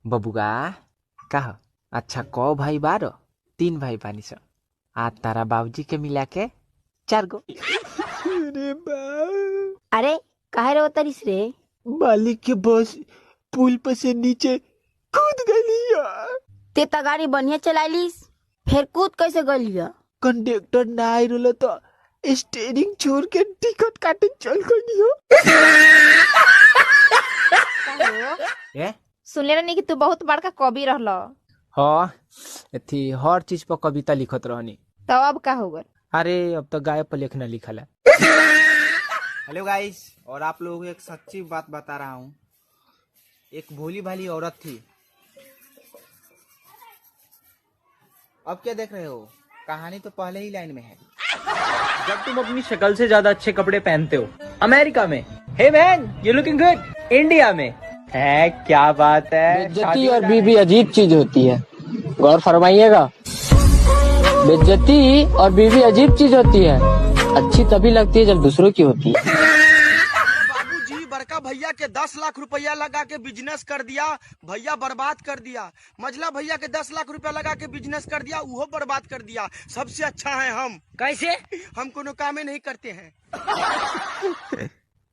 बबुआ कह अच्छा कौ भाई बारो 3 भाई बानी स आ तारा बाबूजी के मिला के 4 गो। अरे बा अरे काहे रो तरिस रे? मालिक के बस पुल पर से नीचे कूद गई। ते त गाड़ी बढ़िया चलाइलिस, फिर कूद कैसे गलिया? कंडक्टर ना आई रोलो तो स्टीयरिंग छोड़ के टिकट काटे चल गई हो। ए सुनले नहीं कि तू बहुत बड़का कवि रहल। हाँ एथी हर चीज पर कविता लिखत रहनी। तो अब का हो गल? अरे अब तो गाय पर लिखना लिखल है। हेलो गाइस, और आप लोगों को एक सच्ची बात बता रहा हूँ। एक भोली भाली औरत थी। अब क्या देख रहे हो, कहानी तो पहले ही लाइन में है। जब तुम अपनी शक्ल से ज्यादा अच्छे कपड़े पहनते हो अमेरिका में, hey man you looking good, India में है क्या बात है। बेइज्जती और बीवी अजीब चीज होती है, गौर फरमाइएगा। बेइज्जती और बीवी अजीब चीज होती है, अच्छी तभी लगती है जब दूसरों की होती है। बाबूजी बड़का भैया के 10 लाख रुपया लगा के बिजनेस कर दिया, भैया बर्बाद कर दिया। मझला भैया के 10 लाख रुपया लगा के बिजनेस कर दिया, वो बर्बाद कर दिया। सबसे अच्छा है हम। कैसे? हम कोनो काम नहीं करते हैं।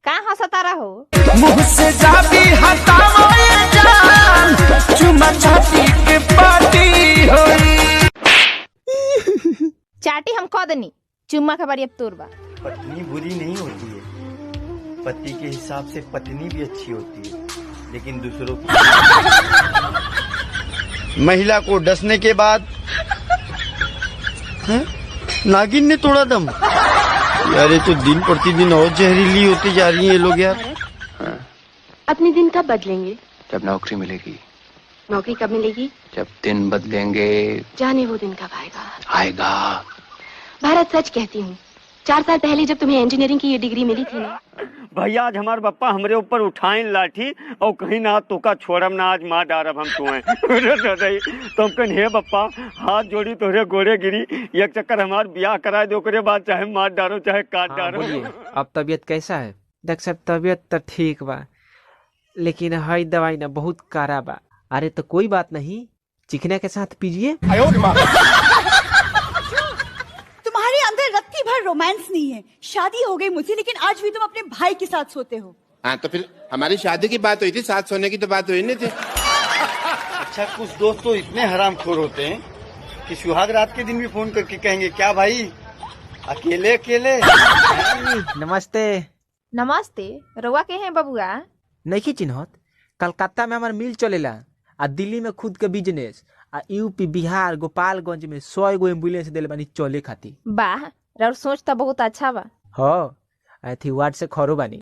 कहाँ हंसता रहो? मुँह से जाबी हटाओ ये जान, चुमा चाटी के पार्टी होई। चाटी हम कह देनी, चुम्मा का बारी अब तोर बा। पत्नी बुरी नहीं होती है, पति के हिसाब से पत्नी भी अच्छी होती है, लेकिन दूसरों की। महिला को डसने के बाद नागिन ने तोड़ा दम। यार ये तो दिन प्रतिदिन और जहरीली होती जा रही है ये लोग यार। अपने दिन कब बदलेंगे? जब नौकरी मिलेगी। नौकरी कब मिलेगी? जब दिन बदलेंगे। जाने वो दिन कब आएगा? आएगा। भारत सच कहती हूँ, 4 साल पहले जब तुम्हें इंजीनियरिंग की ये डिग्री मिली थी ना, भैया आज हमारे पप्पा हमरे ऊपर उठाइन लाठी और कहीं ना तो का छोड़म ना, आज मार डारब हम तुम्हें। तुम कन हे पप्पा हाथ जोड़ी तोरे गोरे गिरी, एक चक्कर हमार ब्याह करा दो, करे बाद चाहे मार डारो चाहे काट डारो। अब तबीयत कैसा है? देख सब तबीयत तो ठीक बा, लेकिन हई दवाई ना बहुत कारा बा। अरे तो कोई बात नहीं, चिकना के साथ पीजिए। तुम्हारे अंदर रत्ती भर रोमांस नहीं है। शादी हो गई मुझसे, लेकिन आज भी तुम अपने भाई के साथ सोते हो। हाँ तो फिर हमारी शादी की बात हुई थी, साथ सोने की तो बात हुई नहीं थी। अच्छा कुछ दोस्त तो इतने हरामखोर होते हैं कि सुहाग रात के दिन भी फोन करके कहेंगे क्या भाई अकेले अकेले। नमस्ते। नमस्ते, रउआ के हैं बबुआ? नहीं चिन्हत, कलकत्ता में हमार मिल चलेला, आ दिल्ली में खुद के बिजनेस, आ यूपी बिहार गोपालगंज में 100 गो एम्बुलेंस दिल बानी चले खाती। वाह, रउर सोच तो बहुत अच्छा बा। हो अथी वार्ड से खरो बानी।